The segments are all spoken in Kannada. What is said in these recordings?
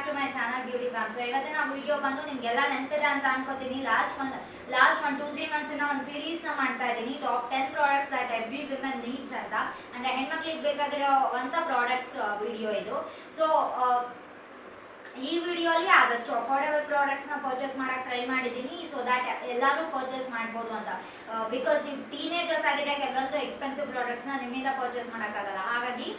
to my channel Beauty Fam. So ಇವತ್ತಿನ ವಿಡಿಯೋ ಬಂದು ನಿಮಗೆಲ್ಲ ನೆನಪಿದೆ ಅಂತ ಅನ್ಕೋತೀನಿ. ಲಾಸ್ಟ್ 2-3 ಮಂತ್ಸ್ ಇಂದ ಒಂದು ಸೀರೀಸ್ ನ ಮಾಡ್ತಾ ಇದ್ದೀನಿ. Top 10 products that every women needs ಅಂತ. ಅಂದ್ರೆ ಹೆಣ್ಮಕ್ಳಿಗೆ ಬೇಕಾಗಿರುವಂತ ಪ್ರಾಡಕ್ಟ್ಸ್ ವಿಡಿಯೋ ಇದು. ಸೊ ಈ ವಿಡಿಯೋ ಅಲ್ಲಿ ಆದಷ್ಟು ಅಫೋರ್ಡೆಬಲ್ ಪ್ರಾಡಕ್ಟ್ಸ್ ನ ಪರ್ಚೇಸ್ ಮಾಡಕ್ಕೆ ಟ್ರೈ ಮಾಡಿದ್ದೀನಿ. ಸೊ ದಟ್ ಎಲ್ಲರೂ ಪರ್ಚೇಸ್ ಮಾಡ್ಬೋದು ಅಂತ. ಬಿಕಾಸ್ ನೀವು ಟೀನೇಜರ್ಸ್ ಆಗಿದೆ, ಕೆಲವೊಂದು ಎಕ್ಸ್ಪೆನ್ಸಿವ್ ಪ್ರಾಡಕ್ಟ್ಸ್ ನ ನಿಮ್ಮಿಂದ ಪರ್ಚೇಸ್ ಮಾಡೋಕ್ಕಾಗಲ್ಲ. ಹಾಗಾಗಿ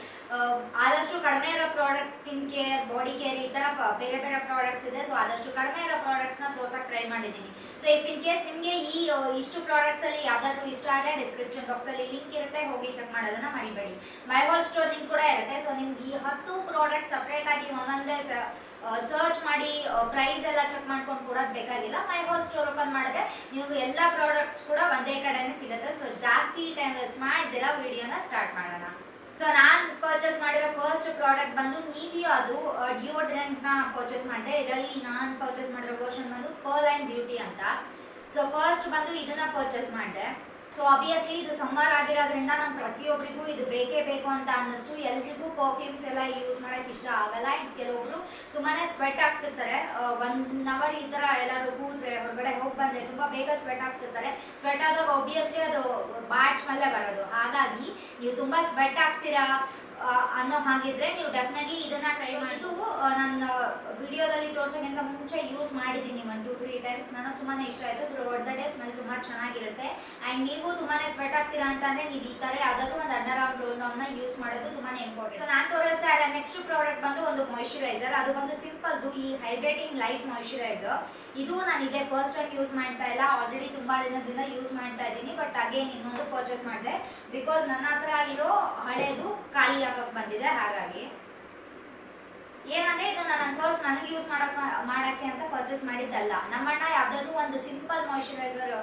ಆದಷ್ಟು ಕಡಿಮೆ ಇರೋ product, skin care, body care, ಈ ತರ ಬೇರೆ ಬೇರೆ ಪ್ರಾಡಕ್ಟ್ಸ್ ಇದೆ. ಸೊ ಆದಷ್ಟು ಕಡಿಮೆ ಇರೋ ಪ್ರಾಡಕ್ಟ್ಸ್ ನ ತೋರ್ಸಕ್ಕೆ ಟ್ರೈ ಮಾಡಿದ್ದೀನಿ. ಸೊ ಇಫ್ ಇನ್ ಕೇಸ್ ನಿಮಗೆ ಈ ಇಷ್ಟು ಪ್ರಾಡಕ್ಟ್ಸ್ ಅಲ್ಲಿ ಯಾವ್ದಾದ್ರು ಇಷ್ಟ ಆದರೆ ಡಿಸ್ಕ್ರಿಪ್ಷನ್ ಬಾಕ್ಸ್ ಅಲ್ಲಿ ಲಿಂಕ್ ಇರುತ್ತೆ, ಹೋಗಿ ಚೆಕ್ ಮಾಡೋದನ್ನ ಮರಿಬೇಡಿ. ಮೈ ಹೋಲ್ ಸ್ಟೋರ್ ಲಿಂಕ್ ಕೂಡ ಇರುತ್ತೆ. ಸೊ ನಿಮ್ಗೆ ಈ 10 ಪ್ರಾಡಕ್ಟ್ ಸಪ್ರೇಟ್ ಆಗಿ ಒಂದೊಂದೇ ಸರ್ಚ್ ಮಾಡಿ ಪ್ರೈಸ್ ಎಲ್ಲ ಚೆಕ್ ಮಾಡ್ಕೊಂಡು ಕೊಡೋದು ಬೇಕಾಗಿಲ್ಲ. ಮೈ ಹೋಲ್ ಸ್ಟೋರ್ ಓಪನ್ ಮಾಡಿದ್ರೆ ನೀವು ಎಲ್ಲ ಪ್ರಾಡಕ್ಟ್ಸ್ ಕೂಡ ಒಂದೇ ಕಡೆನೇ ಸಿಗುತ್ತೆ. ಸೊ ಜಾಸ್ತಿ ಟೈಮ್ ವೇಸ್ಟ್ ಮಾಡ್ದಿರಾ ವಿಡಿಯೋನ ಸ್ಟಾರ್ಟ್ ಮಾಡೋಣ. ಸೊ ನಾನು ಪರ್ಚೇಸ್ ಮಾಡಿರೋ ಫಸ್ಟ್ ಪ್ರಾಡಕ್ಟ್ ಬಂದು ನಿವಿಯಾದು ಡಿಯೋಡ್ರೆಂಟ್ ನ ಪರ್ಚೇಸ್ ಮಾಡಿದೆ. ಇದರಲ್ಲಿ ನಾನು ಪರ್ಚೇಸ್ ಮಾಡಿರೋ ವರ್ಷನ್ ಬಂದು ಪರ್ಲ್ ಅಂಡ್ ಬ್ಯೂಟಿ ಅಂತ. ಸೊ ಫಸ್ಟ್ ಬಂದು ಇದನ್ನ ಪರ್ಚೇಸ್ ಮಾಡಿದೆ. ಸೊ ಆಬ್ವಿಯಸ್ಲಿ ಇದು ಸಮ್ಮರ್ ಆಗಿರೋದ್ರಿಂದ ನಮ್ಮ ಪ್ರತಿಯೊಬ್ಬರಿಗೂ ಇದು ಬೇಕೇ ಬೇಕು ಅಂತ ಅನ್ನಿಸ್ತು. ಎಲ್ರಿಗೂ ಪರ್ಫ್ಯೂಮ್ಸ್ ಎಲ್ಲ ಯೂಸ್ ಮಾಡೋಕ್ಕೆ ಇಷ್ಟ ಆಗಲ್ಲ. ಆ್ಯಂಡ್ ಕೆಲವೊಬ್ರು ತುಂಬಾ ಸ್ವೆಟ್ ಆಗ್ತಿರ್ತಾರೆ. 1 ಅವರ್ ಈ ಥರ ಎಲ್ಲರೂ ಕೂತ್ರೆ ಹೊರಗಡೆ ಹೋಗಿ ಬಂದರೆ ತುಂಬ ಬೇಗ ಸ್ವೆಟ್ ಆಗ್ತಿರ್ತಾರೆ. ಸ್ವೆಟ್ ಆದಾಗ ಆಬ್ವಿಯಸ್ಲಿ ಅದು ಬ್ಯಾಡ್ ಸ್ಮೆಲ್ಲೇ ಬರೋದು. ಹಾಗಾಗಿ ನೀವು ತುಂಬ ಸ್ವೆಟ್ ಆಗ್ತೀರಾ ಅನ್ನೋ ಹಾಗಿದ್ರೆ ನೀವು ಡೆಫಿನೆಟ್ಲಿ ಇದನ್ನ ಟ್ರೈ ಮಾಡಿ. ಇದು ನನ್ನ ವಿಡಿಯೋದಲ್ಲಿ ತೋರ್ಸೋಕ್ಕಿಂತ ಮುಂಚೆ ಯೂಸ್ ಮಾಡಿದ್ದೀನಿ 1-2-3 ಟೈಮ್ಸ್. ನನಗೆ ತುಂಬಾ ಇಷ್ಟ ಆಯಿತು. ಥ್ರೂಔಟ್ ದ ಡೇ ಸ್ಮೆಲ್ ತುಂಬ ಚೆನ್ನಾಗಿರುತ್ತೆ. ಆ್ಯಂಡ್ ನೀವು ತುಂಬಾ ಸ್ವೆಟ್ ಆಗ್ತೀರಾ ಅಂತಂದರೆ ನೀವು ಈ ಥರ ಯಾವುದಾದ್ರೂ ಒಂದು ಅಂಡರ್ ಆರ್ಮ್ ರೋಲ್ ಆನ್ನ ಯೂಸ್ ಮಾಡೋದು ತುಂಬಾ ಇಂಪಾರ್ಟೆಂಟ್. ಸೊ ನಾನು ತೋರಿಸ್ತಾ ಇಲ್ಲ. ನೆಕ್ಸ್ಟ್ ಪ್ರಾಡಕ್ಟ್ ಬಂದು ಒಂದು ಮಾಯಿಶ್ಚರೈಸರ್. ಅದು ಬಂದು ಸಿಂಪಲ್ದು ಈ ಹೈಡ್ರೇಟಿಂಗ್ ಲೈಟ್ ಮಾಯಿಶ್ಚರೈಸರ್. ಇದು ನಾನು ಇದೇ ಫಸ್ಟ್ ಟೈಮ್ ಯೂಸ್ ಮಾಡ್ತಾ ಇಲ್ಲ. ಆಲ್ರೆಡಿ ತುಂಬಾ ದಿನದಿಂದ ಯೂಸ್ ಮಾಡ್ತಾ ಇದ್ದೀನಿ. ಬಟ್ ಅಗೇನ್ ಇನ್ನೊಂದು ಪರ್ಚೇಸ್ ಮಾಡಿದೆ ಬಿಕಾಸ್ ನನ್ನ ಹತ್ರ ಇರೋ ಹಳೇದು ಖಾಲಿ ಆಗಕ್ಕೆ ಬಂದಿದೆ. ಹಾಗಾಗಿ ಏನಂದ್ರೆ ಇದು ನಾನು ಫಸ್ಟ್ ನನಗೆ ಯೂಸ್ ಮಾಡಕ್ಕೆ ಅಂತ ಪರ್ಚೇಸ್ ಮಾಡಿದ್ದಲ್ಲ. ನಮ್ಮಣ್ಣ ಯಾವ್ದಾದ್ರು ಒಂದು ಸಿಂಪಲ್ ಮಾಯಿಶ್ಚರೈಸರ್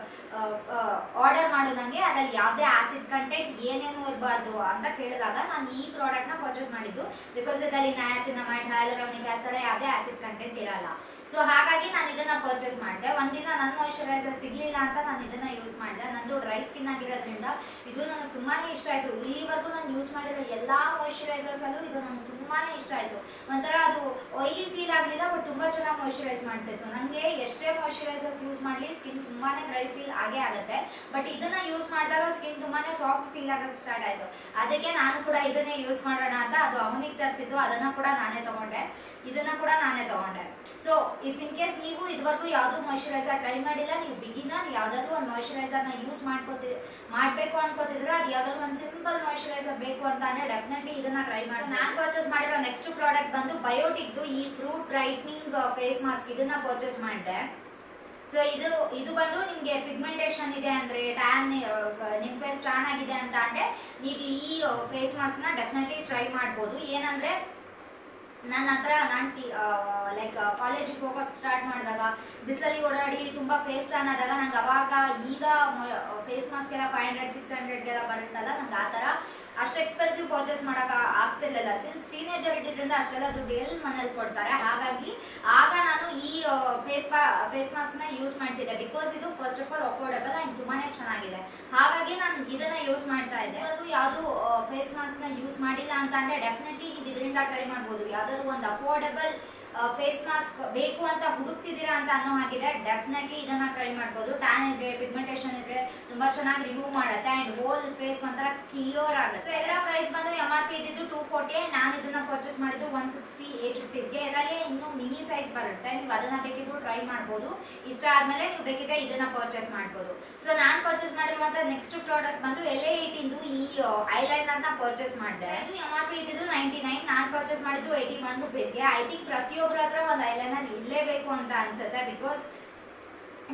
ಆರ್ಡರ್ ಮಾಡೋದಂಗೆ ಅದ್ರಲ್ಲಿ ಯಾವುದೇ ಆಸಿಡ್ ಕಂಟೆಂಟ್ ಏನೇನು ಇರಬಾರ್ದು ಅಂತ ಕೇಳಿದಾಗ ನಾನು ಈ ಪ್ರಾಡಕ್ಟ್ ನ ಪರ್ಚೇಸ್ ಮಾಡಿದ್ದು. ಬಿಕಾಸ್ ಇದರಲ್ಲಿ ನಯಾಸಿನಮೈಡ್, ಹ್ಯಾಲುರಾನಿಕ್ ಆ ಥರ ಯಾವುದೇ ಆಸಿಡ್ ಕಂಟೆಂಟ್ ಇರಲ್ಲ. ಸೊ ಹಾಗಾಗಿ ನಾನು ಇದನ್ನ ಪರ್ಚೇಸ್ ಮಾಡಿದೆ. ಒಂದಿನ ನನ್ನ ಮಾಯಿಶ್ಚರೈಸರ್ ಸಿಗ್ಲಿಲ್ಲ ಅಂತ ನಾನು ಇದನ್ನ ಯೂಸ್ ಮಾಡಿದೆ. ನಂದು ಡ್ರೈ ಸ್ಕಿನ್ ಆಗಿರೋದ್ರಿಂದ ಇದು ನನಗೆ ತುಂಬಾನೇ ಇಷ್ಟ ಆಯಿತು. ಇಲ್ಲಿವರೆಗೂ ನಾನು ಯೂಸ್ ಮಾಡಿರೋ ಎಲ್ಲಾ ಮಾಯಿಶ್ಚರೈಸರ್ಸ್ ಅಲ್ಲೂ ಇದು ನನಗೆ ತುಂಬಾನೇ ಇಷ್ಟ ಆಯಿತು. ಒಂಥರ ಅದು ಆಯಿಲಿ ಫೀಲ್ ಆಗಲಿಲ್ಲ, ಬಟ್ ತುಂಬಾ ಚೆನ್ನಾಗಿ ಮಾಯಿಶ್ಚರೈಸ್ ಮಾಡ್ತಿತ್ತು. ನನಗೆ ಎಷ್ಟೇ ಮಾಯಿಶ್ಚರೈಸರ್ಸ್ ಯೂಸ್ ಮಾಡಲಿ ಸ್ಕಿನ್ ತುಂಬಾನೇ ಡ್ರೈ ಫೀಲ್ ಆಗೇ ಆಗುತ್ತೆ. ಬಟ್ ಇದನ್ನ ಯೂಸ್ ಮಾಡಿದಾಗ ಸ್ಕಿನ್ ತುಂಬಾನೇ ಸಾಫ್ಟ್ ಫೀಲ್ ಆಗಕ್ಕೆ ಸ್ಟಾರ್ಟ್ ಆಯಿತು. ಅದಕ್ಕೆ ನಾನು ಕೂಡ ಇದನ್ನೇ ಯೂಸ್ ಮಾಡೋಣ ಅಂತ ಅದು ಅವನಿಗೆ ತರಿಸಿದ್ದು. ಅದನ್ನ ಕೂಡ ನಾನೇ ತಗೊಂಡೆ, ಇದನ್ನ ಕೂಡ ನಾನೇ ತಗೊಂಡೆ. ಸೊ ಇಫ್ ಇನ್ ಕೇಸ್ ನೀವು ಇದುವರೆಗೂ ಯಾವುದೂ ಮಾಯಿಶ್ಚರೈಸರ್ ಟ್ರೈ ಮಾಡಿಲ್ಲ, ನೀವು ಬಿಗಿನರ್ ಯಾವುದಾದ್ರೂ ಒಂದು ಮಾಯಿಶ್ಚರೈಸರ್ನ ಯೂಸ್ ಮಾಡಬೇಕು ಅನ್ಕೋತಿದ್ರೆ, ಅದು ಯಾವುದಾದ್ರು ಒಂದು ಸಿಂಪಲ್ ಮಾಯಿಶ್ಚರೈಸರ್ ಬೇಕು ಅಂತ ಅಂದ್ರೆ ಡೆಫಿನೆಟ್ಲಿ ಇದನ್ನ ಟ್ರೈ ಮಾಡಿ. ನಾನು ಪರ್ಚೇಸ್ ಮಾಡಿರೋ ನೆಕ್ಸ್ಟ್ ಪ್ರಾಡಕ್ಟ್ ಬಂದು ಬಯೋಟಿಕ್ದು ಈ ಫ್ರೂಟ್ ಬ್ರೈಟ್ನಿಂಗ್ ಫೇಸ್ ಮಾಸ್ಕ್. ಇದನ್ನ ಪರ್ಚೇಸ್ ಮಾಡಿದೆ. ಸೊ ಇದು ಬಂದು ನಿಮಗೆ ಪಿಗ್ಮೆಂಟೇಷನ್ ಇದೆ ಅಂದ್ರೆ, ಟ್ಯಾನ್ ನಿಮ್ಮ ಫೇಸ್ ಟ್ಯಾನ್ ಆಗಿದೆ ಅಂತ ಅಂದ್ರೆ ನೀವು ಈ ಫೇಸ್ ಮಾಸ್ಕ್ ನ ಡೆಫಿನೆಟ್ಲಿ ಟ್ರೈ ಮಾಡ್ಬೋದು. ಏನಂದ್ರೆ ನನ್ನ ಹತ್ರ ನಾನು ಲೈಕ್ ಕಾಲೇಜಿಗೆ ಹೋಗೋಕೆ ಸ್ಟಾರ್ಟ್ ಮಾಡಿದಾಗ ಬಿಸಿಲಲ್ಲಿ ಓಡಾಡಿ ತುಂಬ ಫೇಸ್ ಟ್ಯಾನ್ ಆದಾಗ ನಂಗೆ ಅವಾಗ ಈಗ ಫೇಸ್ ಮಾಸ್ಕ್ ಎಲ್ಲ 500-600 ಬರುತ್ತಲ್ಲ, ನಂಗೆ ಆ ಥರ ಅಷ್ಟು ಎಕ್ಸ್ಪೆನ್ಸಿವ್ ಪರ್ಚೇಸ್ ಮಾಡೋಕೆ ಆಗ್ತಿರ್ಲಿಲ್ಲ. ಸಿನ್ಸ್ ಟೀನೇಜರ್ ಇದ್ದಿದ್ದರಿಂದ ಅಷ್ಟೆಲ್ಲ ದುಡ್ಡು ಎಲ್ಲಿ ಮನೇಲಿ ಕೊಡ್ತಾರೆ. ಹಾಗಾಗಿ ಆಗ ನಾನು ಈ ಫೇಸ್ ಮಾಸ್ಕ್ನ ಯೂಸ್ ಮಾಡ್ತಿದ್ದೆ. ಬಿಕಾಸ್ ಇದು first of all affordable and ತುಂಬಾ ಚೆನ್ನಾಗಿದೆ. ಹಾಗಾಗಿ ನಾನು ಇದನ್ನ ಯೂಸ್ ಮಾಡ್ತಾ ಇದ್ದೆ. ಅದು ಯಾವುದು ಫೇಸ್ ಮಾಸ್ಕ್ನ ಯೂಸ್ ಮಾಡಿಲ್ಲ ಅಂತ ಅಂದರೆ ಡೆಫಿನೆಟ್ಲಿ ನೀವು ಇದರಿಂದ ಟ್ರೈ ಮಾಡ್ಬೋದು. ಯಾವುದಾದ್ರು ಒಂದು ಅಫೋರ್ಡೆಬಲ್ ಫೇಸ್ ಮಾಸ್ಕ್ ಬೇಕು ಅಂತ ಹುಡುಕ್ತಿದ್ದೀರಾ ಅಂತ ಅನ್ನೋ ಹಾಗಿದೆ, ಡೆಫಿನೆಟ್ಲಿ ಇದನ್ನ ಟ್ರೈ ಮಾಡ್ಬೋದು. ಟ್ಯಾನ್ ಇದ್ರೆ, ಪಿಗ್ಮೆಂಟೇಷನ್ ಇದ್ರೆ ತುಂಬಾ ಚೆನ್ನಾಗಿ ರಿಮೂವ್ ಮಾಡುತ್ತೆ ಆ್ಯಂಡ್ ಹೋಲ್ ಫೇಸ್ ಒಂಥರ ಕ್ಲಿಯರ್ ಆಗುತ್ತೆ. ಸೊ ಇದರ ಪ್ರೈಸ್ ಬಂದು MRP ಇದ್ದಿದ್ದು 240. ನಾನು ಇದನ್ನ ಪರ್ಚೇಸ್ ಮಾಡಿದ್ದು 168 ರುಪೀಸ್ಗೆ. ಇದರಲ್ಲಿ ಇನ್ನೂ ಮಿನಿ ಸೈಜ್ ಬರುತ್ತೆ. ನೀವು ಅದನ್ನ ಬೇಕಿದ್ರು ಟ್ರೈ ಮಾಡ್ಬೋದು. ಇಷ್ಟ ಆದ್ಮೇಲೆ ನೀವು ಬೇಕಿದ್ರೆ ಇದನ್ನ ಪರ್ಚೇಸ್ ಮಾಡ್ಬೋದು. ಸೊ ನಾನು ಪರ್ಚೇಸ್ ಮಾಡಿರುವಂತ ನೆಕ್ಸ್ಟ್ ಪ್ರಾಡಕ್ಟ್ ಬಂದು LA18 ಈ ಐಲೈನರ್ ನ ಪರ್ಚೇಸ್ ಮಾಡಿದೆ. ಇದು MRP ಇದ್ದಿದ್ದು 99. ನಾನು ಪರ್ಚೇಸ್ ಮಾಡಿದ್ದು 81 ರುಪೀಸ್ಗೆ. ಐ ಥಿಂಕ್ ಪ್ರತಿಯೊಬ್ಬರ ಹತ್ರ ಒಂದು ಐಲೈನರ್ ಇರಲೇಬೇಕು ಅಂತ ಅನ್ಸುತ್ತೆ. ಬಿಕಾಸ್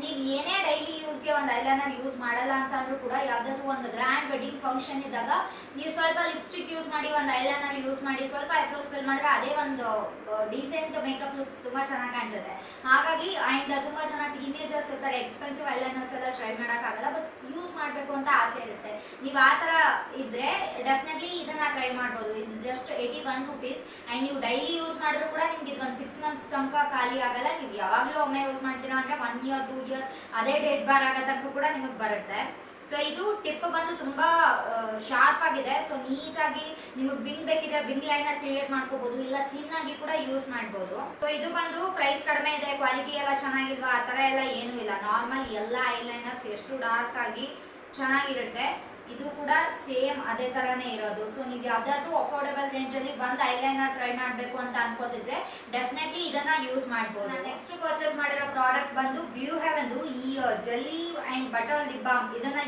ನೀವು ಏನೇ ಡೈಲಿ ಯೂಸ್ಗೆ ಒಂದು ಐಲೈನರ್ ಯೂಸ್ ಮಾಡಲ್ಲ ಅಂತ ಅಂದ್ರೂ ಕೂಡ ಯಾವುದಾದ್ರೂ ಒಂದು ಗ್ರ್ಯಾಂಡ್ ವೆಡ್ಡಿಂಗ್ ಫಂಕ್ಷನ್ ಇದ್ದಾಗ ನೀವು ಸ್ವಲ್ಪ ಲಿಪ್ಸ್ಟಿಕ್ ಯೂಸ್ ಮಾಡಿ, ಒಂದು ಐಲೈನರ್ ಯೂಸ್ ಮಾಡಿ, ಸ್ವಲ್ಪ ಐಬ್ರೋಸ್ ಫಿಲ್ ಮಾಡಿದ್ರೆ ಅದೇ ಒಂದು ಡೀಸೆಂಟ್ ಮೇಕಪ್ ಲುಕ್ ತುಂಬ ಚೆನ್ನಾಗಿ ಕಾಣಿಸುತ್ತೆ. ಹಾಗಾಗಿ ಆ್ಯಂಡ್ ತುಂಬ ಜನ ಟೀನೇಜರ್ಸ್ ಇರ್ತಾರೆ, ಎಕ್ಸ್ಪೆನ್ಸಿವ್ ಐಲೈನರ್ಸ್ ಎಲ್ಲ ಟ್ರೈ ಮಾಡೋಕ್ಕಾಗಲ್ಲ, ಬಟ್ ಯೂಸ್ ಮಾಡಬೇಕು ಅಂತ ಆಸೆ ಇರುತ್ತೆ. ನೀವು ಆ ಥರ ಇದ್ದರೆ ಡೆಫಿನೆಟ್ಲಿ ಇದನ್ನ ಟ್ರೈ ಮಾಡ್ಬೋದು. It's just 81 rupees. ಆ್ಯಂಡ್ ನೀವು ಡೈಲಿ ಯೂಸ್ ಮಾಡಿದ್ರು ಕೂಡ ನಿಮ್ಗೆ ಇದು ಒಂದು 6 ಮಂತ್ಸ್ ತನಕ ಖಾಲಿ ಆಗಲ್ಲ. ನೀವು ಯಾವಾಗಲೂ ಒಮ್ಮೆ ಯೂಸ್ ಮಾಡ್ತೀರಾ ಅಂದರೆ 1 year 2 ಇಯರ್ ಅದೇ ಡೇಟ್ ಬಾರ್ ಆಗೋ ತನಕ ಕೂಡ ನಿಮಗೆ ಬರುತ್ತೆ. ಸೊ ಇದು ಟಿಪ್ ಬಂದು ತುಂಬಾ ಶಾರ್ಪ್ ಆಗಿದೆ. ಸೊ ನೀಟಾಗಿ ನಿಮಗೆ ವಿಂಗ್ ಬೇಕಿದ್ರೆ ವಿಂಗ್ ಲೈನರ್ ಕ್ರಿಯೇಟ್ ಮಾಡ್ಕೋಬಹುದು, ಇಲ್ಲ ಥಿನ್ ಆಗಿ ಕೂಡ ಯೂಸ್ ಮಾಡ್ಬೋದು. ಸೊ ಇದು ಬಂದು ಪ್ರೈಸ್ ಕಡಿಮೆ ಇದೆ, ಕ್ವಾಲಿಟಿ ಎಲ್ಲ ಚೆನ್ನಾಗಿಲ್ವಾ ಆ ತರ ಎಲ್ಲ ಏನೂ ಇಲ್ಲ. ನಾರ್ಮಲ್ ಎಲ್ಲ ಐಲೈನರ್ಸ್ ಎಷ್ಟು ಡಾರ್ಕ್ ಆಗಿ ಚೆನ್ನಾಗಿರುತ್ತೆ, ಇದು ಕೂಡ ಸೇಮ್ ಅದೇ ತರಾನೇ ಇರೋದು. ಸೊ ನೀವು ಯಾವ್ದಾದ್ರು ಅಫೋರ್ಡಬಲ್ ರೇಂಜ್ ಅಲ್ಲಿ ಒಂದು ಐಲೈನರ್ ಟ್ರೈ ಮಾಡಬೇಕು ಅಂತ ಅನ್ಕೋತಿದ್ರೆ ಡೆಫಿನೆಟ್ಲಿ ಇದನ್ನ ಯೂಸ್ ಮಾಡಬಹುದು. ನಾನು ನೆಕ್ಸ್ಟ್ ಪರ್ಚೇಸ್ ಮಾಡಿರೋ ಪ್ರಾಡಕ್ಟ್ ಬಂದು ಬ್ಲೂ ಹೆವೆನ್ ಈ jelly and butter lip balm. ಇದನ್ನ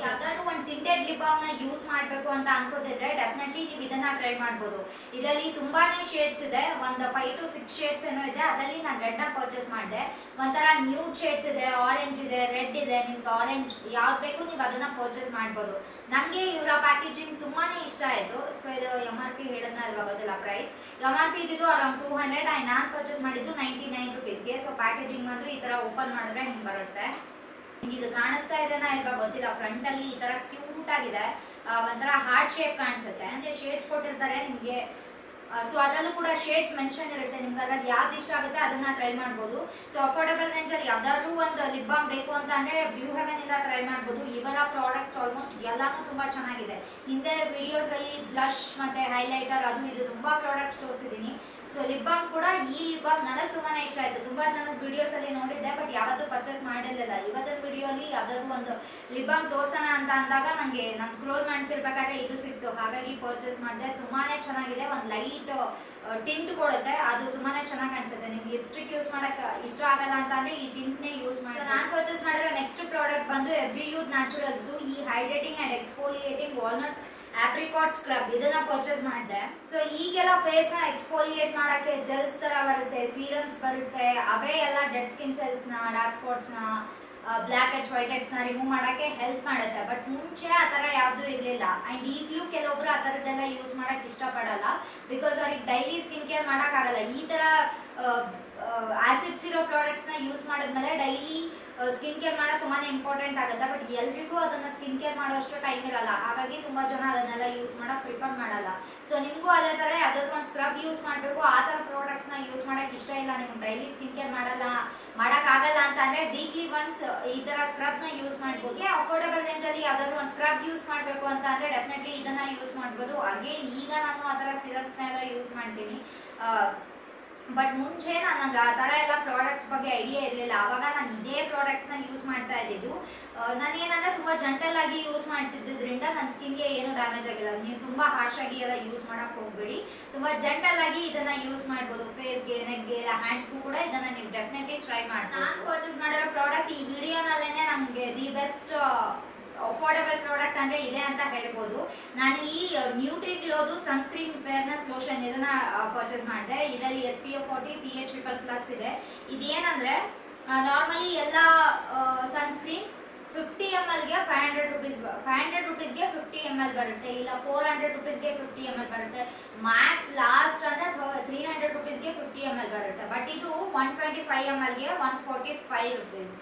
ಯಾವ್ದಾದ್ರು ಒಂದು ಟಿಂಟೆಡ್ ಲಿಪ್ ಬಾಮ್ ನ ಯೂಸ್ ಮಾಡಬೇಕು ಅಂತ ಅನ್ಕೋತಿದ್ರೆ ಡೆಫಿನೆಟ್ಲಿ ನೀವು ಇದನ್ನ ಟ್ರೈ ಮಾಡಬಹುದು. ಇದರಲ್ಲಿ ತುಂಬಾನೇ ಶೇಡ್ಸ್ ಇದೆ, ಒಂದು 5 to 6 ಶೇಡ್ಸ್ ಏನೋ ಇದೆ. ಅದರಲ್ಲಿ ನಾನು ರೆಡ್ ನ ಪರ್ಚೇಸ್ ಮಾಡಿದೆ. ಒಂಥರ ನ್ಯೂಡ್ ಶೇಡ್ಸ್ ಇದೆ, ಆರೆಂಜ್ ಇದೆ, ರೆಡ್ ಇದೆ. ನಿಮ್ಗೆ ಆರೆಂಜ್ ಯಾವ್ದು ಬೇಕು ನೀವು ಅದನ್ನ ಪರ್ಚೇಸ್ ಮಾಡಬಹುದು. ನಂಗೆ ಇವರ ಪ್ಯಾಕೇಜಿಂಗ್ ತುಂಬಾನೇ ಇಷ್ಟ ಆಯ್ತು. ಸೊ ಇದು MRP ಹೇಳೋದನ್ನ ಅಲ್ವಾ ಗೊತ್ತಿಲ್ಲ ಪ್ರೈಸ್. MRP ಇದ್ದು ಅರೌಂಡ್ 200 ಅಂಡ್ ನಾನು ಪರ್ಚೇಸ್ ಮಾಡಿದ್ದು 99 ರುಪೀಸ್ಗೆ. ಸೊ ಪ್ಯಾಕೇಜಿಂಗ್ ಬಂದು ಈ ತರ ಓಪನ್ ಮಾಡಿದ್ರೆ ಹಿಂಗ್ ಬರುತ್ತೆ. ಇದು ಕಾಣಿಸ್ತಾ ಇದೆನಾ ಇಲ್ವಾ ಗೊತ್ತಿಲ್ಲ. ಫ್ರಂಟ್ ಅಲ್ಲಿ ಈ ತರ ಕ್ಯೂಟ್ ಆಗಿದೆ, ಒಂಥರ ಹಾರ್ಟ್ ಶೇಪ್ ಕಾಣಿಸುತ್ತೆ. ಅಂದ್ರೆ ಶೇಡ್ಸ್ ಕೊಟ್ಟಿರ್ತಾರೆ ನಿಮ್ಗೆ. ಸೊ ಅದರಲ್ಲೂ ಕೂಡ ಶೇಡ್ಸ್ ಮೆನ್ಷನ್ ಇರುತ್ತೆ. ನಿಮ್ಗೆ ಅದ್ರಲ್ಲಿ ಯಾವ್ದು ಇಷ್ಟ ಆಗುತ್ತೆ ಅದನ್ನ ಟ್ರೈ ಮಾಡ್ಬೋದು. ಸೊ ಅಫೋರ್ಡಬಲ್ ರೇಂಜ್ ಅಲ್ಲಿ ಯಾವ್ದಾದ್ರು ಒಂದು ಲಿಪ್ ಬಾಮ್ ಬೇಕು ಅಂತ ಅಂದ್ರೆ ಬ್ಲೂ ಹೆವೆನ್ ಇಂದ ಟ್ರೈ ಮಾಡ್ಬೋದು. ಇವರ ಪ್ರಾಡಕ್ಟ್ಸ್ ಆಲ್ಮೋಸ್ಟ್ ಎಲ್ಲಾನು ತುಂಬಾ ಚೆನ್ನಾಗಿದೆ. ಹಿಂದೆ ವಿಡಿಯೋಸ್ ಅಲ್ಲಿ ಬ್ಲಶ್ ಮತ್ತೆ ಹೈಲೈಟರ್ ಅದು ಇದು ತುಂಬಾ ಪ್ರಾಡಕ್ಟ್ಸ್ ತೋರಿಸಿದೀನಿ. ಸೊ ಲಿಪ್ ಬಾಮ್ ಕೂಡ ಈ ಲಿಪ್ ಬಾಮ್ ನನಗೆ ತುಂಬಾನೇ ಇಷ್ಟ ಆಯ್ತು. ತುಂಬಾ ಜನ ವಿಡಿಯೋಸ್ ಅಲ್ಲಿ ನೋಡಿದ್ದೆ, ಬಟ್ ಯಾವತ್ತೂ ಪರ್ಚೇಸ್ ಮಾಡಿರಲಿಲ್ಲ. ಇವತ್ತಿನ ವಿಡಿಯೋ ಅಲ್ಲಿ ಯಾವ್ದಾದ್ರು ಒಂದು ಲಿಪ್ ಬಾಮ್ ತೋರ್ಸೋಣ ಅಂತ ಅಂದಾಗ ನಂಗೆ ನಾನು ಸ್ಕ್ರೋಲ್ ಮಾಡ್ತಿರ್ಬೇಕಾದ್ರೆ ಇದು ಸಿಕ್ತು, ಹಾಗಾಗಿ ಪರ್ಚೇಸ್ ಮಾಡಿದೆ. ತುಂಬಾನೇ ಚೆನ್ನಾಗಿದೆ, ಒಂದು ಲೈಟ್ ಟಿಂಟ್ ಕೊಡುತ್ತೆ, ಅದು ತುಂಬಾನೇ ಚೆನ್ನಾಗಿ ಕಾಣಿಸುತ್ತೆ. ನಿಮ್ಗೆ ಲಿಪ್ಸ್ಟಿಕ್ ಯೂಸ್ ಮಾಡಕ್ ಇಷ್ಟ ಆಗಲ್ಲ ಅಂತ ಅಂದ್ರೆ ಈ ಟಿಂಟ್ ನೇ ಯೂಸ್ ಮಾಡಿ. ನಾನು ಪರ್ಚೇಸ್ ಮಾಡಿರೋ ನೆಕ್ಸ್ಟ್ ಪ್ರಾಡಕ್ಟ್ ಬಂದು ಎವ್ರಿ ಯೂತ್ ನ್ಯಾಚುರಲ್ಸ್ ಈ hydrating and exfoliating walnut apricot scrub. ಇದನ್ನ ಪರ್ಚೇಸ್ ಮಾಡಿದೆ. ಸೊ ಈಗೆಲ್ಲ ಫೇಸ್ ನ ಎಕ್ಸ್ಫೋಲಿಯೇಟ್ ಮಾಡಕ್ಕೆ ಜೆಲ್ಸ್ ತರ ಬರುತ್ತೆ, ಸೀರಮ್ಸ್ ಬರುತ್ತೆ. ಅವೇ ಎಲ್ಲ ಡೆಡ್ ಸ್ಕಿನ್ ಸೆಲ್ಸ್ ನ, ಡಾರ್ಕ್ ಸ್ಪಾಟ್ಸ್ ನ, ಬ್ಲ್ಯಾಕ್ ಹೆಡ್ಸ್ ವೈಟ್ ಹೆಡ್ಸ್ ನ ರಿಮೂವ್ ಮಾಡಕ್ಕೆ ಹೆಲ್ಪ್ ಮಾಡುತ್ತೆ. ಬಟ್ ಮುಂಚೆ ಆ ತರ ಯಾವ್ದು ಇರ್ಲಿಲ್ಲ. ಅಂಡ್ ಈಗಲೂ ಕೆಲವೊಬ್ರು ಆ ತರದ್ದೆಲ್ಲ ಯೂಸ್ ಮಾಡಕ್ ಇಷ್ಟಪಡಲ್ಲ, ಬಿಕಾಸ್ ಅವ್ರಿಗೆ ಡೈಲಿ ಸ್ಕಿನ್ ಕೇರ್ ಮಾಡಕ್ ಆಗಲ್ಲ. ಈ ತರ ಆಸಿಡ್ಸ್ ಇರೋ ಪ್ರಾಡಕ್ಟ್ಸ್ ನ ಯೂಸ್ ಮಾಡಿದ್ಮೇಲೆ ಡೈಲಿ ಸ್ಕಿನ್ ಕೇರ್ ಮಾಡೋದು ತುಂಬಾನೇ ಇಂಪಾರ್ಟೆಂಟ್ ಆಗುತ್ತೆ. ಬಟ್ ಎಲ್ರಿಗೂ ಅದನ್ನ ಸ್ಕಿನ್ ಕೇರ್ ಮಾಡೋಷ್ಟು ಟೈಮ್ ಇರಲ್ಲ, ಹಾಗಾಗಿ ತುಂಬಾ ಜನ ಅದನ್ನೆಲ್ಲ ಯೂಸ್ ಮಾಡಕ್ ಪ್ರಿಫರ್ ಮಾಡಲ್ಲ. ಸೊ ನಿಮ್ಗೂ ಅದೇ ತರ ಯಾವ್ದಾದ್ರು ಒಂದು ಸ್ಕ್ರಬ್ ಯೂಸ್ ಮಾಡಬೇಕು, ಆ ತರ ಪ್ರಾಡಕ್ಟ್ಸ್ ನ ಯೂಸ್ ಮಾಡಕ್ ಇಷ್ಟ ಇಲ್ಲ, ನಿಮ್ಗೆ ಡೈಲಿ ಸ್ಕಿನ್ ಕೇರ್ ಮಾಡಕ್ ಆಗಲ್ಲ ಅಂತ ಅಂದ್ರೆ ವೀಕ್ಲಿ ಒನ್ಸ್ ಈ ತರ ಸ್ಕ್ರಬ್ ನ ಯೂಸ್ ಮಾಡ್ಬೋದು. ಅಫೋರ್ಡಬಲ್ ರೇಂಜ್ ಅಲ್ಲಿ ಯಾವ್ದಾದ್ರು ಒಂದು ಸ್ಕ್ರಬ್ ಯೂಸ್ ಮಾಡಬೇಕು ಅಂತ ಅಂದ್ರೆ ಡೆಫಿನೆಟ್ಲಿ ಇದನ್ನ ಯೂಸ್ ಮಾಡ್ಬೋದು. ಅಗೇನ್ ಈಗ ನಾನು ಆ ತರ ಸಿರಪ್ಸ್ ನ ಎಲ್ಲ ಯೂಸ್ ಮಾಡ್ತೀನಿ, ಬಟ್ ಮುಂಚೆ ನನಗೆ ಆ ಥರ ಎಲ್ಲ ಪ್ರಾಡಕ್ಟ್ಸ್ ಬಗ್ಗೆ ಐಡಿಯಾ ಇರಲಿಲ್ಲ. ಆವಾಗ ನಾನು ಇದೇ ಪ್ರಾಡಕ್ಟ್ಸ್ನ ಯೂಸ್ ಮಾಡ್ತಾ ಇದ್ದಿದ್ದು. ನಾನೇನಂದರೆ ತುಂಬ ಜಂಟಲ್ ಆಗಿ ಯೂಸ್ ಮಾಡ್ತಿದ್ದರಿಂದ ನನ್ನ ಸ್ಕಿನ್ಗೆ ಏನು ಡ್ಯಾಮೇಜ್ ಆಗಿಲ್ಲ. ನೀವು ತುಂಬ ಹಾರ್ಶ್ ಆಗಿ ಎಲ್ಲ ಯೂಸ್ ಮಾಡೋಕ್ಕೆ ಹೋಗ್ಬೇಡಿ, ತುಂಬ ಜಂಟಲ್ ಆಗಿ ಇದನ್ನು ಯೂಸ್ ಮಾಡ್ಬೋದು. ಫೇಸ್ಗೆ, ನೆಕ್ಗೆ, ಇಲ್ಲ ಹ್ಯಾಂಡ್ಸ್ಗೂ ಕೂಡ ಇದನ್ನು ನೀವು ಡೆಫಿನೆಟ್ಲಿ ಟ್ರೈ ಮಾಡಿ. ನಾನು ಪರ್ಚೇಸ್ ಮಾಡಿರೋ ಪ್ರಾಡಕ್ಟ್ ಈ ವಿಡಿಯೋನಲ್ಲೇ ನಮಗೆ ದಿ ಬೆಸ್ಟ್ ಅಫೋರ್ಡಬಲ್ ಪ್ರಾಡಕ್ಟ್ ಅಂದ್ರೆ ಇದೆ ಅಂತ ಹೇಳ್ಬೋದು. ನಾನು ಈ ನ್ಯೂಟ್ರಿಗ್ಲೋದು ಸನ್ಸ್ಕ್ರೀನ್ ಫೇರ್ನೆಸ್ ಲೋಷನ್ ಇದನ್ನ ಪರ್ಚೇಸ್ ಮಾಡಿದೆ. ಇದರಲ್ಲಿ SPF 40 PA++ ಇದೆ. ಇದೇನಂದ್ರೆ ನಾರ್ಮಲಿ ಎಲ್ಲ ಸನ್ಸ್ಕ್ರೀನ್ಸ್ 50 ml ಗೆ 500 rupees 50 ml ಬರುತ್ತೆ, ಇಲ್ಲ 400 rupees ಗೆ 50 ml ಬರುತ್ತೆ. ಮ್ಯಾಕ್ಸ್ ಲಾಸ್ಟ್ ಅಂದ್ರೆ 300 rupees ಗೆ 50 ml ಬರುತ್ತೆ. ಬಟ್ ಇದು 125 ml ಗೆ 145 rupees.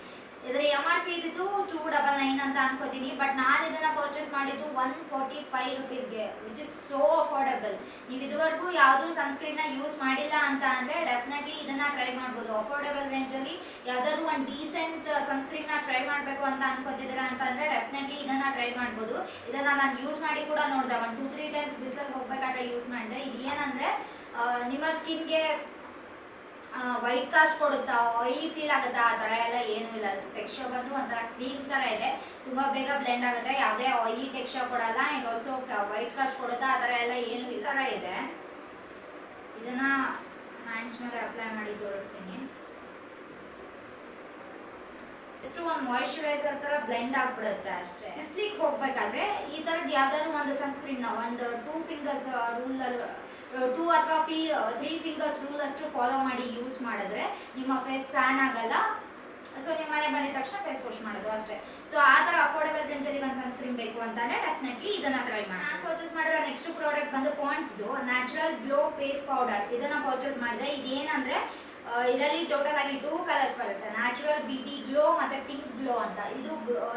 ಇದರ MRP ಇದ್ದು 299 ಅಂತ ಅನ್ಕೋತೀನಿ. ಬಟ್ ನಾನು ಇದನ್ನ ಪರ್ಚೇಸ್ ಮಾಡಿದ್ದು 145 ರುಪೀಸ್ಗೆ, ವಿಚ್ ಇಸ್ ಸೋ ಅಫೋರ್ಡಬಲ್. ನೀವು ಇದುವರೆಗೂ ಯಾವುದು ಸನ್ಸ್ಕ್ರೀನ್ ನ ಯೂಸ್ ಮಾಡಿಲ್ಲ ಅಂತ ಅಂದ್ರೆ ಡೆಫಿನೆಟ್ಲಿ ಇದನ್ನ ಟ್ರೈ ಮಾಡ್ಬೋದು. ಅಫೋರ್ಡಬಲ್ ರೇಂಜ್ ಅಲ್ಲಿ ಯಾವ್ದಾದ್ರು ಒಂದು ಡೀಸೆಂಟ್ ಸನ್ಸ್ಕ್ರೀನ್ ನ ಟ್ರೈ ಮಾಡ್ಬೇಕು ಅಂತ ಅನ್ಕೋತಿದ್ದೀರಾ ಅಂತ ಅಂದ್ರೆ ಡೆಫಿನೆಟ್ಲಿ ಇದನ್ನ ಟ್ರೈ ಮಾಡ್ಬೋದು. ಇದನ್ನ ನಾನು ಯೂಸ್ ಮಾಡಿ ಕೂಡ ನೋಡಿದೆ, 1-2-3 ಟೈಮ್ಸ್ ಬಿಸಿಲಲ್ಲಿ ಹೋಗ್ಬೇಕಾದ್ರೆ ಯೂಸ್ ಮಾಡಿದೆ. ಇದು ಏನಂದ್ರೆ ನಿಮ್ಮ ಸ್ಕಿನ್ಗೆ ವೈಟ್ ಕಾಸ್ಟ್ ಕೊಡುತ್ತಾ, ಆಯಿಲಿ ಫೀಲ್ ಆಗುತ್ತಾ, ಆ ಥರ ಎಲ್ಲ ಏನೂ ಇಲ್ಲ. ಟೆಕ್ಸ್ಚರ್ ಬಂದು ಒಂಥರ ಕ್ರೀಮ್ ಥರ ಇದೆ, ತುಂಬ ಬೇಗ ಬ್ಲೆಂಡ್ ಆಗುತ್ತೆ, ಯಾವುದೇ ಆಯಿಲಿ ಟೆಕ್ಸ್ಚರ್ ಕೊಡಲ್ಲ. ಆ್ಯಂಡ್ ಆಲ್ಸೋ ವೈಟ್ ಕಾಸ್ಟ್ ಕೊಡುತ್ತಾ ಆ ಥರ ಎಲ್ಲ ಏನು ಈ ಥರ ಇದೆ. ಇದನ್ನ ಹ್ಯಾಂಡ್ಸ್ ಮೇಲೆ ಅಪ್ಲೈ ಮಾಡಿ ತೋರಿಸ್ತೀನಿ. ಎಷ್ಟು ಒಂದು ಮಾಯಿಶ್ಚರೈಸರ್ ಥರ ಬ್ಲೆಂಡ್ ಆಗಿಬಿಡುತ್ತೆ ಅಷ್ಟೇ. ಬಿಸ್ಲಿಗೆ ಹೋಗ್ಬೇಕಾದ್ರೆ ಈ ಥರದ್ದು ಯಾವ್ದಾದ್ರು ಒಂದು ಸನ್ಸ್ಕ್ರೀನ್ ಒಂದು 2 ಫಿಂಗರ್ಸ್ ರೂಲಲ್ಲಿ 2 ಅಥವಾ 3 ಫಿಂಗರ್ಸ್ ರೂಲ್ ಅಷ್ಟು ಫಾಲೋ ಮಾಡಿ ಯೂಸ್ ಮಾಡಿದ್ರೆ ನಿಮ್ಮ ಫೇಸ್ ಟ್ಯಾನ್ ಆಗಲ್ಲ. ಸೊ ನಿಮ್ಮ ಮನೆ ಬಂದಿದ ತಕ್ಷಣ ಫೇಸ್ ವಾಶ್ ಮಾಡೋದು ಅಷ್ಟೇ. ಸೊ ಆ ಥರ ಅಫೋರ್ಡಬಲ್ ರೇಂಜಲ್ಲಿ ಒಂದು ಸನ್ಸ್ಕ್ರೀನ್ ಬೇಕು ಅಂತಂದ್ರೆ ಡೆಫಿನೆಟ್ಲಿ ಇದನ್ನ ಟ್ರೈ ಮಾಡಿ. ನಾನು ಪರ್ಚೇಸ್ ಮಾಡಿರೋ ನೆಕ್ಸ್ಟ್ ಪ್ರಾಡಕ್ಟ್ ಬಂದು ಪಾಂಡ್ಸ್ದು ನ್ಯಾಚುರಲ್ ಗ್ಲೋ ಫೇಸ್ ಪೌಡರ್. ಇದನ್ನ ಪರ್ಚೇಸ್ ಮಾಡಿದೆ. ಇದೇನಂದ್ರೆ ಇದರಲ್ಲಿ ಟೋಟಲ್ ಆಗಿ 2 ಕಲರ್ಸ್ ಬರುತ್ತೆ, ನ್ಯಾಚುರಲ್ BB ಗ್ಲೋ ಮತ್ತೆ ಪಿಂಕ್ ಗ್ಲೋ ಅಂತ. ಇದು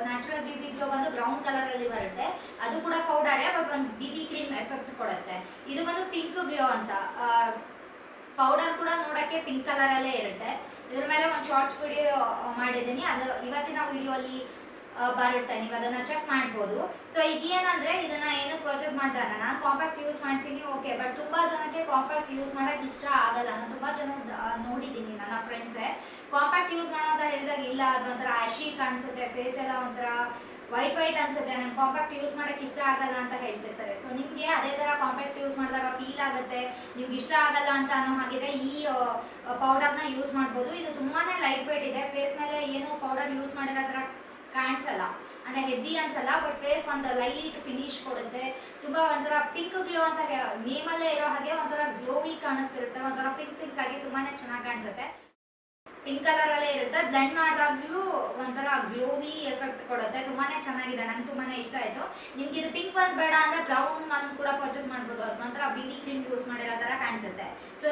ನ್ಯಾಚುರಲ್ BB ಗ್ಲೋ ಬಂದು ಬ್ರೌನ್ ಕಲರ್ ಅಲ್ಲಿ ಬರುತ್ತೆ, ಅದು ಕೂಡ ಪೌಡರೇ, ಬಟ್ ಒಂದು BB ಕ್ರೀಮ್ ಎಫೆಕ್ಟ್ ಕೊಡುತ್ತೆ. ಇದು ಬಂದು ಪಿಂಕ್ ಗ್ಲೋ ಅಂತ. ಪೌಡರ್ ಕೂಡ ನೋಡಕ್ಕೆ ಪಿಂಕ್ ಕಲರ್ ಅಲ್ಲೇ ಇರುತ್ತೆ. ಇದ್ರ ಮೇಲೆ ಒಂದು ಶಾರ್ಟ್ಸ್ ವಿಡಿಯೋ ಮಾಡಿದ್ದೀನಿ, ಅದು ಇವತ್ತಿನ ವಿಡಿಯೋ ಅಲ್ಲಿ ಬರುತ್ತೆ, ನೀವು ಅದನ್ನ ಚೆಕ್ ಮಾಡ್ಬೋದು. ಸೊ ಇದೇನಂದ್ರೆ ಇದನ್ನ ಏನಕ್ಕೆ ಪರ್ಚೇಸ್ ಮಾಡ್ತಾರೆ, ನಾನು ಕಾಂಪ್ಯಾಕ್ಟ್ ಯೂಸ್ ಮಾಡ್ತೀನಿ ಓಕೆ, ಬಟ್ ತುಂಬಾ ಜನಕ್ಕೆ ಕಾಂಪ್ಯಾಕ್ಟ್ ಯೂಸ್ ಮಾಡಕ್ ಇಷ್ಟ ಆಗಲ್ಲ. ನಾನು ತುಂಬಾ ಜನ ನೋಡಿದ್ದೀನಿ, ನನ್ನ ಫ್ರೆಂಡ್ಸೇ ಕಾಂಪ್ಯಾಕ್ಟ್ ಯೂಸ್ ಮಾಡೋ ಅಂತ ಹೇಳಿದಾಗ ಇಲ್ಲ ಅದು ಒಂಥರ ಆಶಿ ಕಾಣಿಸುತ್ತೆ, ಫೇಸ್ ಎಲ್ಲ ಒಂಥರ ವೈಟ್ ಅನ್ಸುತ್ತೆ, ನಂಗೆ ಕಾಂಪ್ಯಾಕ್ಟ್ ಯೂಸ್ ಮಾಡಕ್ಕೆ ಇಷ್ಟ ಆಗಲ್ಲ ಅಂತ ಹೇಳ್ತಿರ್ತಾರೆ. ಸೊ ನಿಮಗೆ ಅದೇ ತರ ಕಾಂಪ್ಯಾಕ್ಟ್ ಯೂಸ್ ಮಾಡಿದಾಗ ಫೀಲ್ ಆಗುತ್ತೆ, ನಿಮ್ಗೆ ಇಷ್ಟ ಆಗಲ್ಲ ಅಂತ ಅನ್ನೋ ಹಾಗಿದ್ರೆ ಈ ಪೌಡರ್ನ ಯೂಸ್ ಮಾಡ್ಬೋದು. ಇದು ತುಂಬಾನೇ ಲೈಟ್ ವೇಟ್ ಇದೆ, ಫೇಸ್ ಮೇಲೆ ಏನು ಪೌಡರ್ ಯೂಸ್ ಮಾಡಿರೋ ತರ ಕಾಣಿಸಲ್ಲ, ಅಂದ್ರೆ ಹೆವಿ ಅನ್ಸಲ್ಲ, ಬಟ್ ಫೇಸ್ ಒಂದು ಲೈಟ್ ಫಿನಿಶ್ ಕೊಡುತ್ತೆ. ತುಂಬಾ ಒಂಥರ ಪಿಂಕ್ ಗ್ಲೋ ಅಂತ ನೇಮಲ್ಲೇ ಇರೋ ಹಾಗೆ ಒಂಥರ ಗ್ಲೋವಿ ಕಾಣಿಸ್ತಿರುತ್ತೆ, ಒಂಥರ ಪಿಂಕ್ ಆಗಿ ತುಂಬಾನೇ ಚೆನ್ನಾಗಿ ಕಾಣಿಸುತ್ತೆ. ಪಿಂಕ್ ಕಲರ್ ಅಲ್ಲೇ ಇರುತ್ತೆ, ಬ್ಲೆಂಡ್ ಮಾಡಿದಾಗ್ಲೂ ಒಂಥರ ಗ್ಲೋವಿ ಎಫೆಕ್ಟ್ ಕೊಡುತ್ತೆ, ತುಂಬಾನೇ ಚೆನ್ನಾಗಿದೆ, ನಂಗೆ ತುಂಬಾನೇ ಇಷ್ಟ ಆಯ್ತು. ನಿಮ್ಗೆ ಇದು ಪಿಂಕ್ ಒಂದು ಬೇಡ ಅಂದ್ರೆ ಬ್ರೌನ್ ಒಂದು ಕೂಡ ಪರ್ಚೇಸ್ ಮಾಡ್ಬೋದು, ಅದು ಒಂಥರ ಬಿಬಿ ಕ್ರೀಮ್ ಯೂಸ್ ಮಾಡಿರೋ ತರ ಕಾಣಿಸುತ್ತೆ. ಸೊ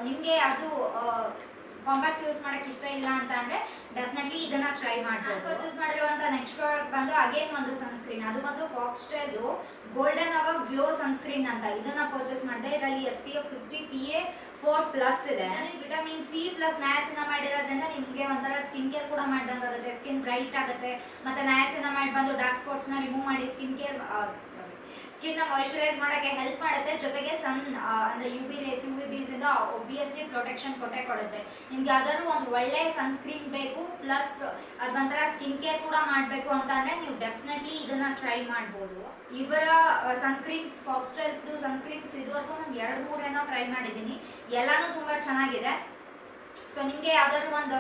ನಿಮ್ಗೆ ಅದು ಕಾಂಪ್ಯಾಕ್ಟ್ ಯೂಸ್ ಮಾಡಕ್ಕೆ ಇಷ್ಟ ಇಲ್ಲ ಅಂತ ಅಂದ್ರೆ ಡೆಫಿನೆಟ್ಲಿ ಇದನ್ನ ಟ್ರೈ ಮಾಡ್ಬೋದು. ಪರ್ಚೇಸ್ ಮಾಡಿರುವಂತ ನೆಕ್ಸ್ಟ್ ಪ್ರಾಡಕ್ಟ್ ಬಂದು ಅಗೇನ್ ಒಂದು ಸನ್ಸ್ಕ್ರೀನ್, ಅದು ಬಂದು Foxtale golden hour glow sunscreen ಅಂತ, ಇದನ್ನ ಪರ್ಚೇಸ್ ಮಾಡಿದೆ. ಇದರಲ್ಲಿ SPF 50 PA++ ಇದೆ, ವಿಟಮಿನ್ C ಪ್ಲಸ್ ನಯಾಸಿನಮೈಡ್ ಮಾಡಿರೋದ್ರಿಂದ ನಿಮಗೆ ಒಂಥರ ಸ್ಕಿನ್ ಕೇರ್ ಕೂಡ ಮಾಡ್ದಂಗೆ ಆಗುತ್ತೆ, ಸ್ಕಿನ್ ಬ್ರೈಟ್ ಆಗುತ್ತೆ. ಮತ್ತೆ ನಯಾಸಿನಮೈಡ್ ಬಂದು ಡಾರ್ಕ್ ಸ್ಪಾಟ್ಸ್ ನ ರಿಮೂವ್ ಮಾಡಿ ಸ್ಕಿನ್ ಮಾಯಿಶ್ಚರೈಸ್ ಮಾಡಕ್ಕೆ ಹೆಲ್ಪ್ ಮಾಡುತ್ತೆ. ಜೊತೆಗೆ ಸನ್ ಅಂದ್ರೆ UVBs ಇಂದ ಒಬ್ವಿಯಸ್ಲಿ ಪ್ರೊಟೆಕ್ಷನ್ ಕೊಡುತ್ತೆ. ನಿಮ್ಗೆ ಯಾವ್ದಾದ್ರು ಒಂದು ಒಳ್ಳೆ ಸನ್ಸ್ಕ್ರೀನ್ ಬೇಕು ಪ್ಲಸ್ ಅದೊಂಥರ ಸ್ಕಿನ್ ಕೇರ್ ಕೂಡ ಮಾಡಬೇಕು ಅಂತ ಅಂದ್ರೆ ನೀವು ಡೆಫಿನೆಟ್ಲಿ ಇದನ್ನ ಟ್ರೈ ಮಾಡ್ಬೋದು. ಇವರ ಸನ್ಸ್ಕ್ರೀನ್ಸ್ ಫಾಕ್ಸ್ಟೆಲ್ಸ್ ಸನ್ಸ್ಕ್ರೀನ್ಸ್ ಇದುವರೆಗೂ ನಾನು 2-3 ಏನೋ ಟ್ರೈ ಮಾಡಿದ್ದೀನಿ, ಎಲ್ಲಾನು ತುಂಬಾ ಚೆನ್ನಾಗಿದೆ. ಸೊ ನಿಮಗೆ ಯಾವ್ದಾದ್ರು ಒಂದು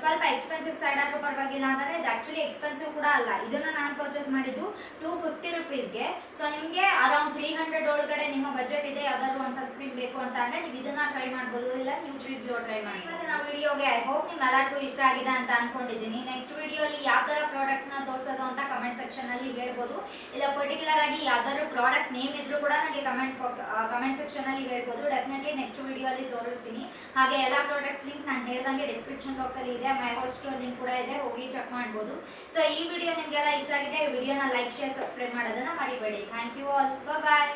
ಸ್ವಲ್ಪ ಎಕ್ಸ್ಪೆನ್ಸಿವ್ ಸೈಡ್ ಆದ್ರೂ ಪರವಾಗಿಲ್ಲ ಅಂದ್ರೆ ಇದು ಆಕ್ಚುಲಿ ಎಕ್ಸ್ಪೆನ್ಸಿವ್ ಕೂಡ ಅಲ್ಲ. ಇದನ್ನ ನಾನು ಪರ್ಚೇಸ್ ಮಾಡಿದ್ದು 250 ರುಪೀಸ್ಗೆ. ಸೊ ನಿಮಗೆ ಅರೌಂಡ್ 300 ಒಳಗಡೆ ನಿಮ್ಮ ಬಜೆಟ್ ಇದೆ, ಯಾವ್ದಾದ್ರು ಒಂದು ಸನ್ಸ್ಕ್ರೀನ್ ಬೇಕು ಅಂತ ಅಂದ್ರೆ ನೀವು ಇದನ್ನ ಟ್ರೈ ಮಾಡ್ಬೋದು, ಇಲ್ಲ ನ್ಯೂಟ್ರಿಟ್ ಗ್ಲೋ ಟ್ರೈ ಮಾಡಿ. ಇವತ್ತಿನ ವಿಡಿಯೋಗೆ ಐ ಹೋಪ್ ನಿಮ್ಮೆಲ್ಲರಿಗೂ ಇಷ್ಟ ಆಗಿದೆ ಅಂತ ಅನ್ಕೊಂಡಿದ್ದೀನಿ. ನೆಕ್ಸ್ಟ್ ವಿಡಿಯೋಲಿ ಯಾವ ತರ ಪ್ರಾಡಕ್ಟ್ಸ್ ನ ತೋರಿಸೋದು ಅಂತ ಕಮೆಂಟ್ ಸೆಕ್ಷನ್ ಅಲ್ಲಿ ಹೇಳ್ಬೋದು, ಇಲ್ಲ ಪರ್ಟಿಕ್ಯುಲರ್ ಆಗಿ ಯಾವ್ದಾದ್ರು ಪ್ರಾಡಕ್ಟ್ ನೇಮ್ ಇದ್ರೂ ಕೂಡ ನನಗೆ ಕಮೆಂಟ್ ಸೆಕ್ಷನ್ ಅಲ್ಲಿ ಹೇಳ್ಬೋದು. ಡೆಫಿನೆಟ್ಲಿ ನೆಕ್ಸ್ಟ್ ವಿಡಿಯೋ ಅಲ್ಲಿ ತೋರಿಸ್ತೀನಿ. ಹಾಗೆ ಎಲ್ಲ ಪ್ರಾಡಕ್ಟ್ಸ್ ಲಿಂಕ್ ನಾನು ಹೇಳ್ದಂಗೆ ಡಿಸ್ಕ್ರಿಪ್ಷನ್ ಬಾಕ್ಸ್ ಅಲ್ಲಿ ಇದೆ, ಮೈ ಹೋಲ್ ಸ್ಟೋರ್ ಲಿಂಕ್ ಕೂಡ ಇದೆ, ಹೋಗಿ ಚೆಕ್ ಮಾಡ್ಬೋದು. ಸೊ ಈ ವಿಡಿಯೋ ನಿಮ್ಗೆಲ್ಲ ಇಷ್ಟ ಆಗಿದೆ, ಈ ವಿಡಿಯೋನ ಲೈಕ್ ಶೇರ್ ಸಬ್ಸ್ಕ್ರೈಬ್ ಮಾಡೋದನ್ನ ಮರಿಬೇಡಿ. Thank you all, bye.